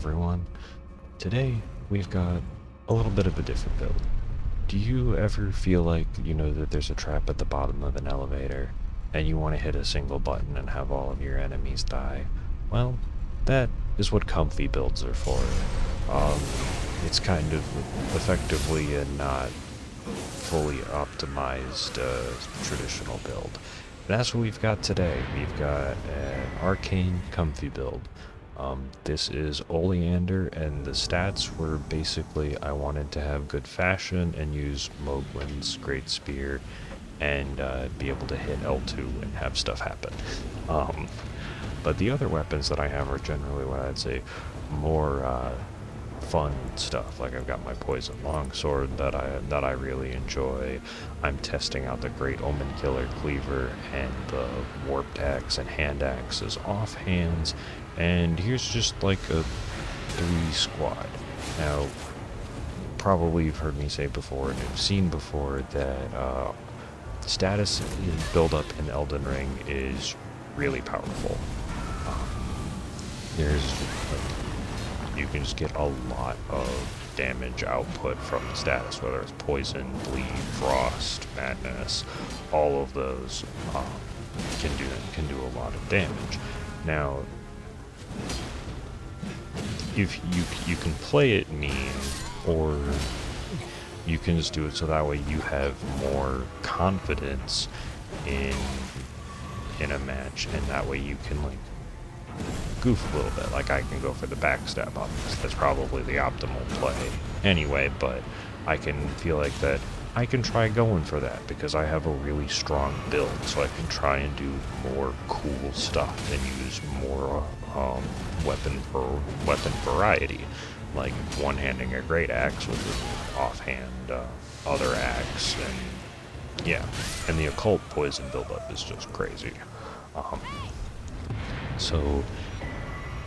everyone. Today, we've got a little bit of a different build. Do you ever feel like you know that there's a trap at the bottom of an elevator, and you want to hit a single button and have all of your enemies die? Well, that is what comfy builds are for. It's kind of effectively a not fully optimized traditional build. And that's what we've got today. We've got an Arcane comfy build. This is Oleander, and the stats were basically I wanted to have good fashion and use Mohgwyn's Great Spear and be able to hit L2 and have stuff happen. But the other weapons that I have are generally what I'd say more fun stuff. Like I've got my poison longsword that I really enjoy. I'm testing out the great Omenkiller Cleaver and the warped axe and hand axes offhands. And here's just like a 3 squad. Now, probably you've heard me say before and you've seen before that status build up in Elden Ring is really powerful. There's like, you can just get a lot of damage output from the status, whether it's poison, bleed, frost, madness. All of those can do a lot of damage. Now, if you can play it mean, or you can just do it so that way you have more confidence in a match, and that way you can like goof a little bit. Like I can go for the backstab on this. That's probably the optimal play anyway, but I can feel like that I can try going for that because I have a really strong build, so I can try and do more cool stuff and use more weapon variety, like one-handing a great axe with an offhand other axe, and yeah, and the occult poison buildup is just crazy. So,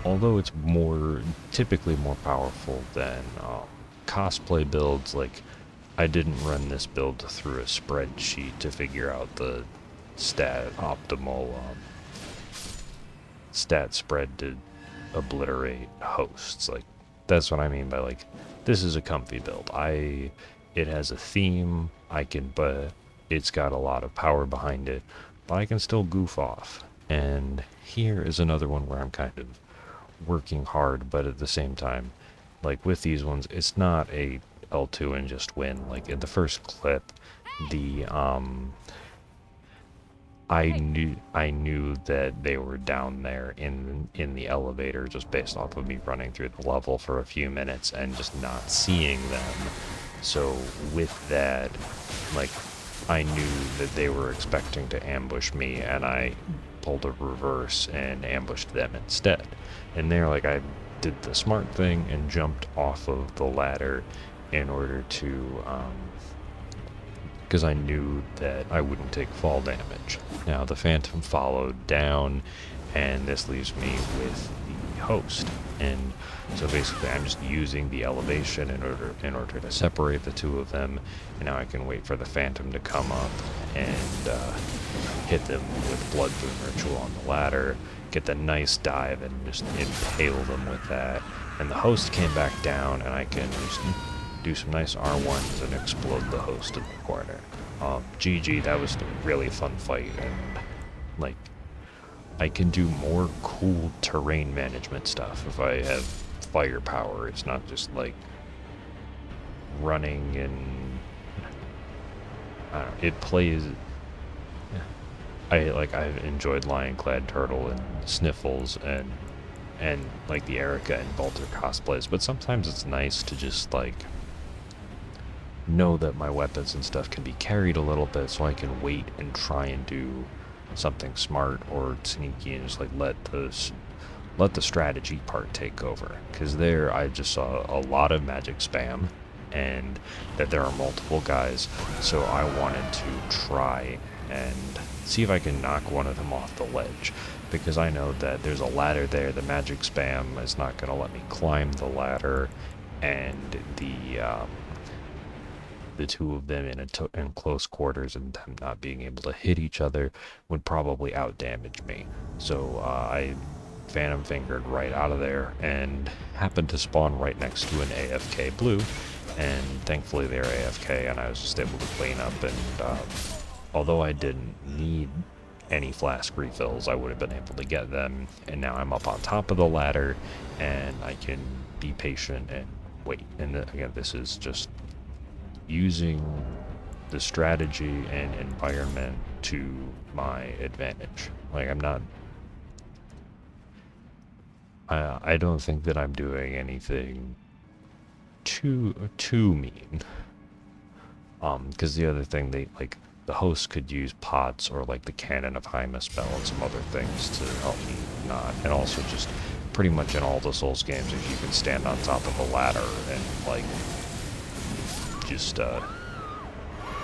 although it's typically more powerful than cosplay builds, like I didn't run this build through a spreadsheet to figure out the optimal stat spread to obliterate hosts. Like that's what I mean by like this is a comfy build. It has a theme. But it's got a lot of power behind it, but I can still goof off. And here is another one where I'm kind of working hard, but at the same time, like with these ones, it's not a L2 and just win. Like in the first clip, I knew that they were down there in the elevator just based off of me running through the level for a few minutes and just not seeing them. So with that, like I knew that they were expecting to ambush me, and I pulled a reverse and ambushed them instead. And there, like, I did the smart thing and jumped off of the ladder in order to, because I knew that I wouldn't take fall damage. Now, the Phantom followed down, and this leaves me with the host. And so basically I'm just using the elevation in order to separate the two of them, and now I can wait for the Phantom to come up and hit them with Bloodboon Ritual on the ladder, get the nice dive and just impale them with that. And the host came back down, and I can just do some nice R1s and explode the host in the corner. GG, that was a really fun fight, and like I can do more cool terrain management stuff if I have firepower. It's not just like running and I don't know, it plays. I've enjoyed Lionclad Turtle and Sniffles and like the Erica and Bolter cosplays, but sometimes it's nice to just like know that my weapons and stuff can be carried a little bit, so I can wait and try and do something smart or sneaky and just like let the strategy part take over. Because there I just saw a lot of magic spam and that there are multiple guys, so I wanted to try and see if I can knock one of them off the ledge, because I know that there's a ladder there. The magic spam is not going to let me climb the ladder, and the two of them in close quarters and them not being able to hit each other would probably outdamage me. So I Phantom Fingered right out of there and happened to spawn right next to an AFK blue, and thankfully they're AFK and I was just able to clean up, and although I didn't need any flask refills, I would have been able to get them, and now I'm up on top of the ladder and I can be patient and wait. And again, this is just using the strategy and environment to my advantage. Like, I'm not, I don't think that I'm doing anything too mean. Because the other thing, the host could use pots or like the Cannon of Hyma spell and some other things to help me not. And also just pretty much in all the Souls games, if you can stand on top of a ladder and like just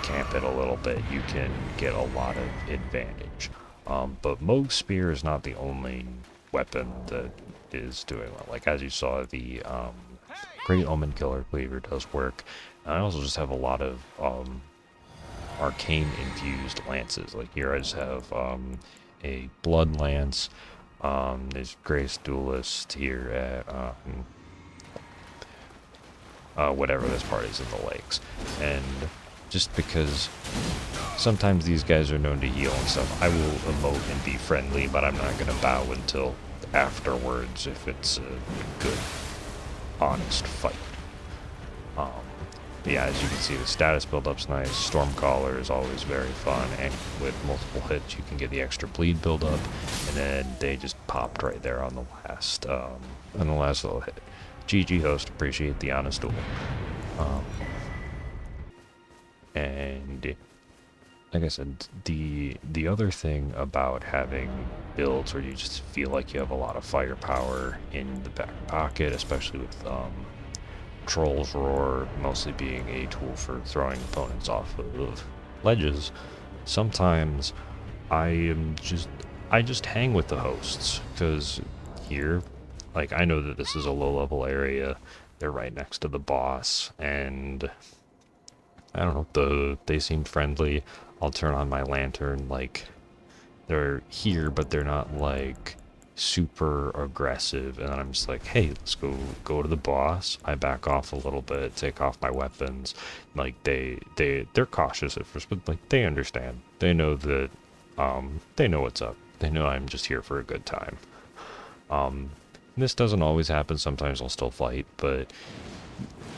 camp it a little bit, you can get a lot of advantage. But Mohg's Spear is not the only weapon that is doing well. Like, as you saw, the Great Omenkiller Cleaver does work. And I also just have a lot of Arcane infused lances. Like here I just have a Blood Lance. There's Grace Duelist here at whatever this part is in the lakes. And just because sometimes these guys are known to heal and stuff, I will emote and be friendly, but I'm not going to bow until afterwards if it's a good, honest fight. Yeah, as you can see, the status build-up's nice. Stormcaller is always very fun, and with multiple hits, you can get the extra bleed build-up, and then they just popped right there on the last little hit. GG host, appreciate the honest duel. And like I said, the other thing about having builds where you just feel like you have a lot of firepower in the back pocket, especially with Troll's Roar mostly being a tool for throwing opponents off of ledges, sometimes I just hang with the hosts, because here, like, I know that this is a low-level area, they're right next to the boss, and I don't know, they seem friendly. I'll turn on my lantern, like, they're here, but they're not, like, super aggressive, and then I'm just like, hey, let's go to the boss. I back off a little bit, take off my weapons. Like, they're cautious at first, but like, they understand. They know that they know what's up. They know I'm just here for a good time. This doesn't always happen. Sometimes I'll still fight, but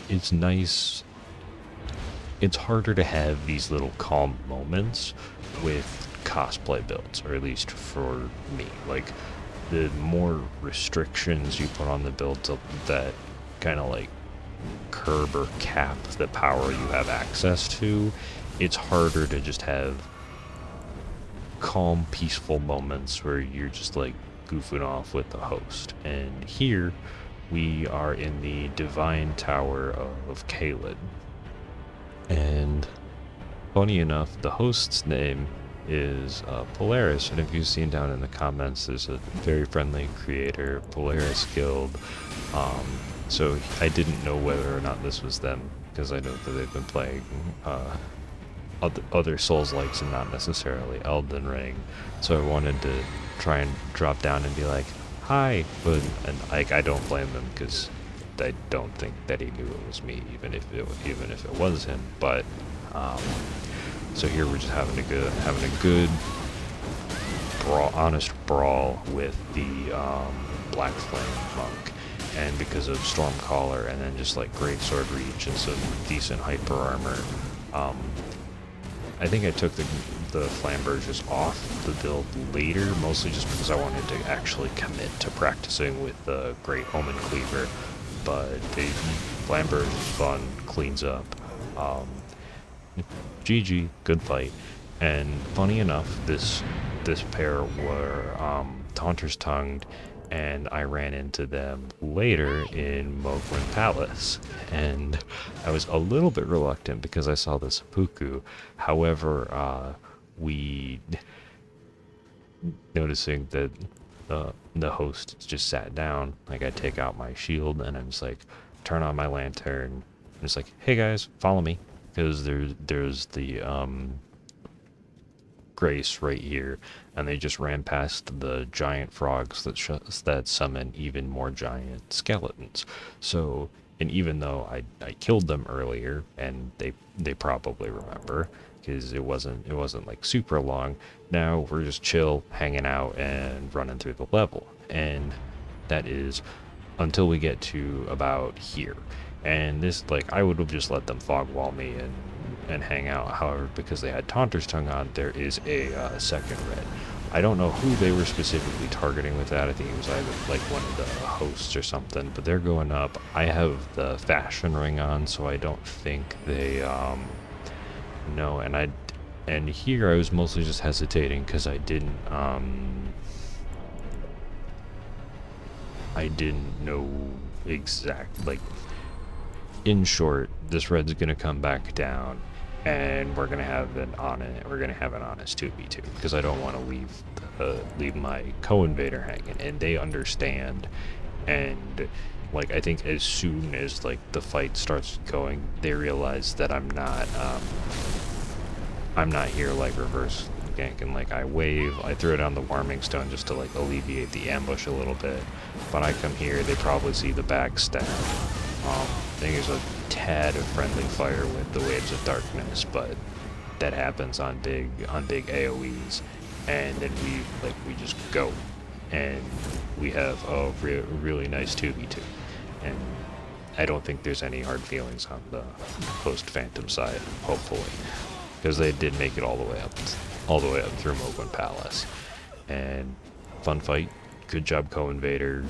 it's nice. It's harder to have these little calm moments with cosplay builds, or at least for me. Like, the more restrictions you put on the build that kind of like curb or cap the power you have access to, it's harder to just have calm, peaceful moments where you're just like goofing off with the host. And here we are in the Divine Tower of Caelid. And funny enough, the host's name is Polaris, and if you've seen down in the comments, there's a very friendly creator, Polaris Guild. So I didn't know whether or not this was them, because I know that they've been playing other Souls-likes and not necessarily Elden Ring. So I wanted to try and drop down and be like, hi, but like, I don't blame them, because I don't think that he knew it was me, even if it was him. But so here we're just having a good honest brawl with the Black Flame Monk, and because of Stormcaller and then just like great sword reach and some decent hyper armor, I think I took the Flamberges off the build later, mostly just because I wanted to actually commit to practicing with the Great Omen Cleaver. But Flamberge is fun, cleans up. GG, good fight. And funny enough, this pair were Taunter's Tongued, and I ran into them later in Mohgwyn Palace, and I was a little bit reluctant because I saw the seppuku. However, we noticing that the host just sat down, like, I take out my shield and I'm just like, turn on my lantern, and it's like, hey guys, follow me. Because there's the grace right here, and they just ran past the giant frogs that summon even more giant skeletons. So, and even though I killed them earlier, and they probably remember, because it wasn't like super long. Now we're just chill, hanging out, and running through the level, and that is until we get to about here. And this, like, I would have just let them fog wall me and hang out. However, because they had Taunter's Tongue on, there is a second red. I don't know who they were specifically targeting with that. I think it was either like one of the hosts or something, but they're going up. I have the fashion ring on, so I don't think they know. And here I was mostly just hesitating because I didn't know like, in short, this red's gonna come back down, and we're gonna have an honest 2v2, because I don't want to leave my co-invader hanging, and they understand. And like, I think as soon as like the fight starts going, they realize that I'm not here like reverse ganking. Like, I throw down the warming stone just to like alleviate the ambush a little bit. But I come here, they probably see the backstab. I think there's a tad of friendly fire with the Waves of Darkness, but that happens on big AoEs, and then we just go, and we have a really nice 2v2, and I don't think there's any hard feelings on the post-Phantom side, hopefully, because they did make it all the way up through Mohgwyn Palace, and fun fight. Good job, Co-Invader.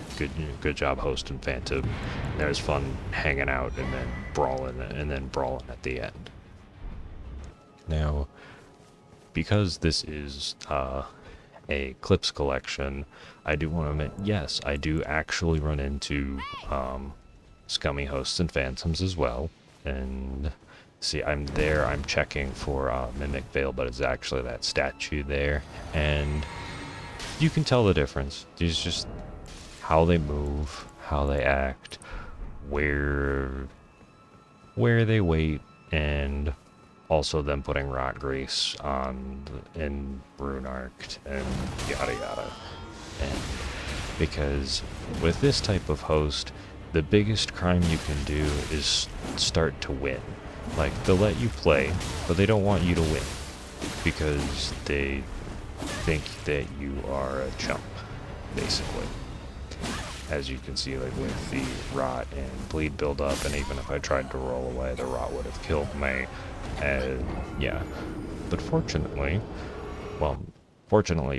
Good job, Host and Phantom. And it was fun hanging out and then brawling at the end. Now, because this is a clips collection, I do want to admit, yes, I do actually run into scummy hosts and phantoms as well. And see, I'm checking for Mimic Veil, but it's actually that statue there. And you can tell the difference. There's just how they move, how they act, where they wait, and also them putting Rot Grace in Rune Arced and yada yada. And because with this type of host, the biggest crime you can do is start to win. Like, they'll let you play, but they don't want you to win, because they think that you are a chump, basically. As you can see, like, with the Rot and Bleed build up, and even if I tried to roll away, the Rot would have killed me. Yeah. But fortunately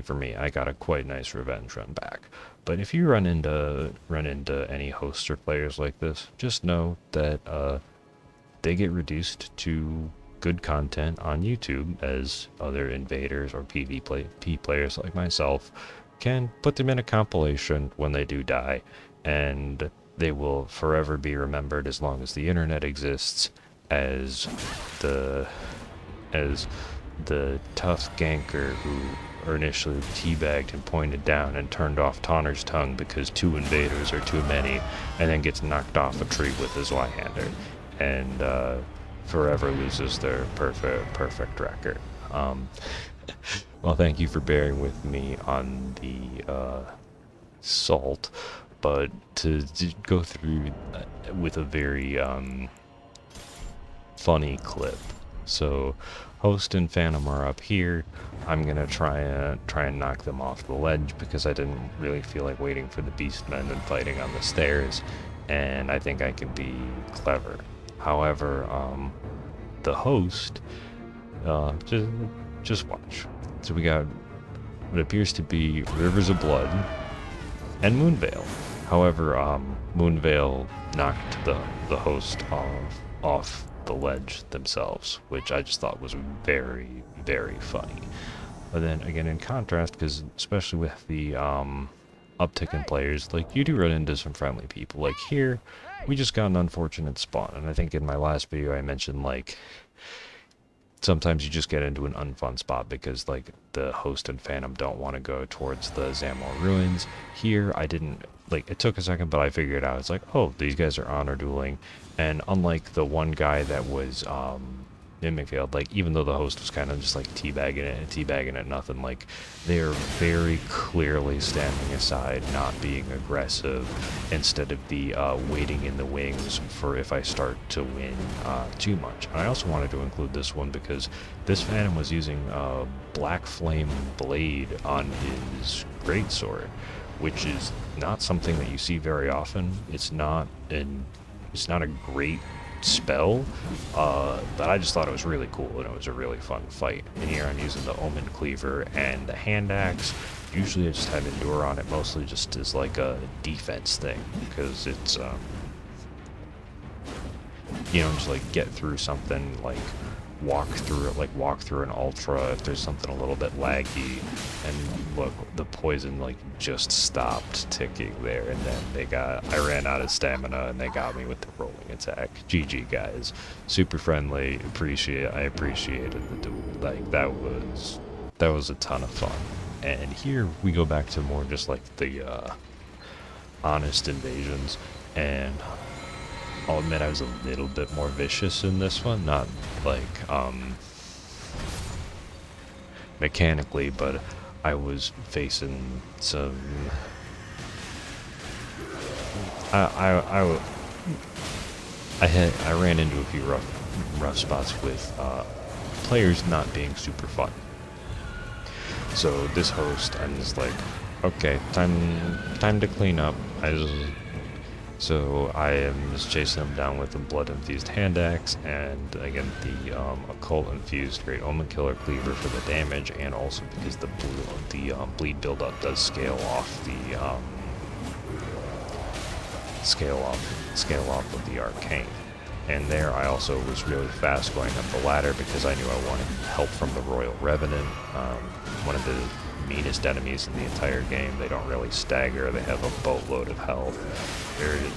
for me, I got a quite nice revenge run back. But if you run into any hosts or players like this, just know that they get reduced to good content on YouTube, as other invaders or PvP players like myself can put them in a compilation when they do die, and they will forever be remembered as long as the internet exists as the tough ganker who initially teabagged and pointed down and turned off Taunter's Tongue because 2 invaders are too many, and then gets knocked off a tree with his Zweihander, and forever loses their perfect record. Well, thank you for bearing with me on the salt, but to go through with a very funny clip. So, Host and Phantom are up here. I'm gonna try and knock them off the ledge, because I didn't really feel like waiting for the Beastmen and fighting on the stairs, and I think I can be clever. However, the host, just watch. So we got what appears to be Rivers of Blood and Moonveil. However, Moonveil knocked the host off the ledge themselves, which I just thought was very, very funny. But then again, in contrast, because especially with the uptick in players, like, you do run into some friendly people. Like here, we just got an unfortunate spawn, and I think in my last video I mentioned, like, sometimes you just get into an unfun spot because, like, the host and phantom don't want to go towards the Zamor ruins. Here, I didn't, like, it took a second, but I figured out, it's like, oh, these guys are honor dueling, and unlike the one guy that was Mimic failed. Like, even though the host was kind of just like teabagging it, nothing. Like, they're very clearly standing aside, not being aggressive, instead of the waiting in the wings for if I start to win too much. And I also wanted to include this one because this Phantom was using Black Flame Blade on his greatsword, which is not something that you see very often. It's not a great spell, but I just thought it was really cool and it was a really fun fight. And here I'm using the Omenkiller and the hand axe. Usually I just have Endure on it, mostly just as like a defense thing, because it's just like get through something, like walk through an ultra if there's something a little bit laggy. And look, the poison like just stopped ticking there, and then I ran out of stamina and they got me with the rolling attack. GG guys, super friendly. I appreciated the duel. Like, that was a ton of fun. And here we go back to more just like the honest invasions, and I'll admit I was a little bit more vicious in this one, not like mechanically, but I was facing some I ran into a few rough spots with players not being super fun. So this host, I'm just like, okay, time to clean up. So I am just chasing him down with a blood-infused hand axe, and again the occult-infused Great Omenkiller Cleaver for the damage, and also because the bleed buildup does scale off of the Arcane. And there I also was really fast going up the ladder because I knew I wanted help from the Royal Revenant, one of the meanest enemies in the entire game. They don't really stagger, they have a boatload of health.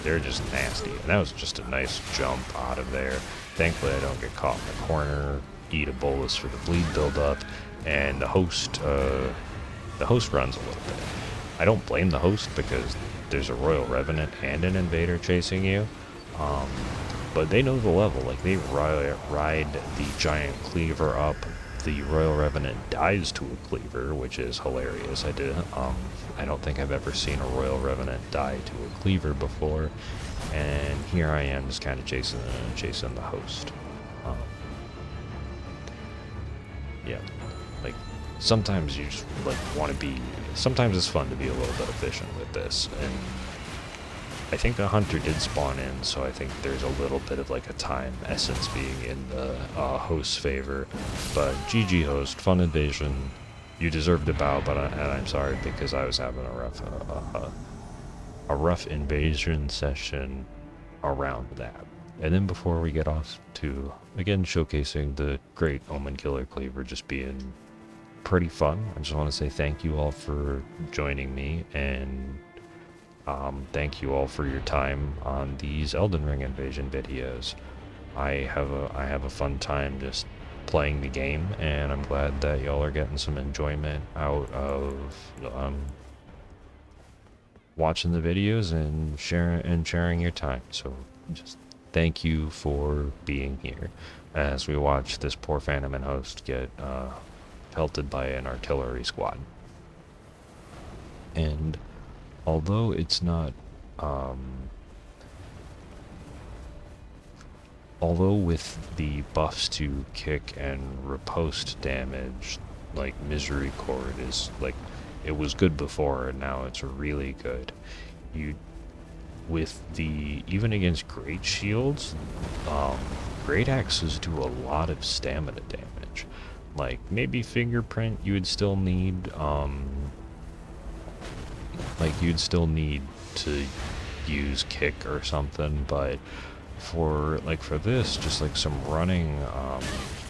They're just nasty, and that was just a nice jump out of there. Thankfully I don't get caught in the corner, eat a bolus for the bleed buildup, and the host runs a little bit. I don't blame the host because there's a Royal Revenant and an Invader chasing you, but they know the level. Like, they ride the giant Cleaver up. The Royal Revenant dies to a Cleaver, which is hilarious. I don't think I've ever seen a Royal Revenant die to a Cleaver before, and here I am just kind of chasing the host. Yeah, like, sometimes you just like want to be. Sometimes it's fun to be a little bit efficient with this, and I think a hunter did spawn in, so I think there's a little bit of like a time essence being in the host's favor. But GG host, fun invasion. You deserved a bow, and I'm sorry because I was having a rough invasion session around that. And then before we get off to again showcasing the Great Omenkiller Cleaver just being pretty fun, I just want to say thank you all for joining me, and thank you all for your time on these Elden Ring invasion videos. I have a fun time just playing the game, and I'm glad that y'all are getting some enjoyment out of watching the videos and sharing your time. So just thank you for being here as we watch this poor Phantom and host get pelted by an artillery squad. And although it's not, although with the buffs to kick and riposte damage, like Misery Chord is like, it was good before and now it's really good. Even against great shields, great axes do a lot of stamina damage. Like, maybe Fingerprint you would still need, you'd still need to use kick or something, but for this, just like some running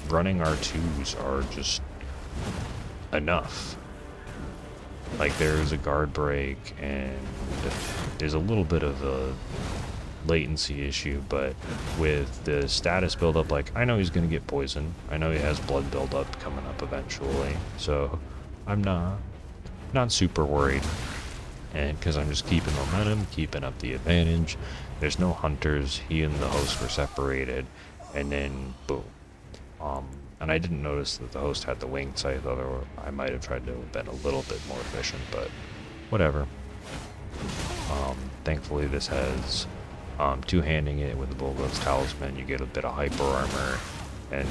R2s are just enough. Like, there's a guard break and there's a little bit of a latency issue, but with the status buildup, like, I know he's gonna get poisoned, I know he has blood buildup coming up eventually, so I'm not super worried. And because I'm just keeping momentum, keeping up the advantage. There's no hunters. He and the host were separated, and then boom. And I didn't notice that the host had the winged scythe, although I might have tried to have been a little bit more efficient, but whatever. Thankfully this has two-handing it with the Bullglove's Talisman. You get a bit of hyper armor, and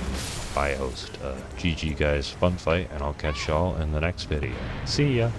bye host. GG guys, fun fight, and I'll catch y'all in the next video. See ya!